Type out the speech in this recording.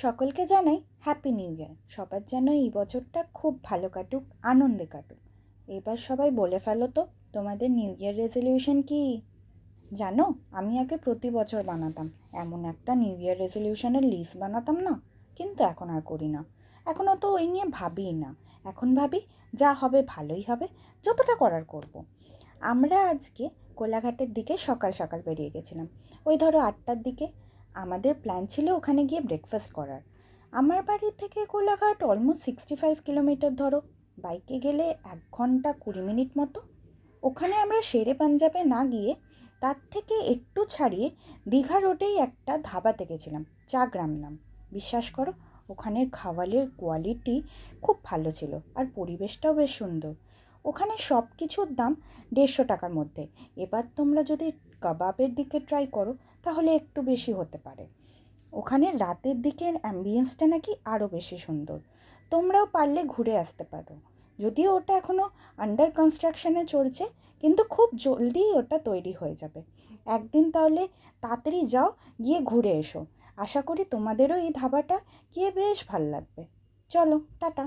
সকলকে জানাই happy new year. সবার যেন এই বছরটা খুব ভালো কাটুক, আনন্দে কাটুক। এবার সবাই বলে ফেলো তো, তোমাদের নিউ ইয়ার রেজলিউশন কি? জানো, আমি আগে প্রতি বছর বানাতাম এমন একটা নিউ ইয়ার রেজলিউশনের লিস্ট বানাতাম না, কিন্তু এখন আর করি না। এখনও তো ওই নিয়ে ভাবিই না। এখন ভাবি যা হবে ভালোই হবে, যতটা করার করব। আমরা আজকে কোলাঘাটের দিকে সকাল সকাল বেরিয়ে গেছিলাম, ওই ধরো 8টার দিকে। আমাদের প্ল্যান ছিল ওখানে গিয়ে ব্রেকফাস্ট করার। আমার বাড়ি থেকে কোলাঘাট অলমোস্ট 65 কিলোমিটার ধরো, বাইকে গেলে 1 ঘন্টা 20 মিনিট মতো। ওখানে আমরা শেরে পাঞ্জাবে না গিয়ে তার থেকে একটু ছাড়িয়ে দীঘা রোডেই একটা ধাবাতে গেছিলাম, চাগ্রাম নাম। বিশ্বাস করো, ওখানের খাবারের কোয়ালিটি খুব ভালো ছিল আর পরিবেশটাও বেশ সুন্দর। ওখানে সব কিছুর দাম 150 টাকার মধ্যে। এবার তোমরা যদি কাবাবের দিকে ট্রাই করো তাহলে একটু বেশি হতে পারে। ওখানে রাতের দিকের অ্যাম্বিয়েন্সটা নাকি আরও বেশি সুন্দর। তোমরাও পারলে ঘুরে আসতে পারো। যদিও ওটা এখনও আন্ডার কনস্ট্রাকশনে চলছে, কিন্তু খুব জলদি ওটা তৈরি হয়ে যাবে। একদিন তাহলে তাড়াতাড়ি যাও, গিয়ে ঘুরে এসো। আশা করি তোমাদেরও এই ধাবাটা গিয়ে বেশ ভাল লাগবে। চলো, টাটা।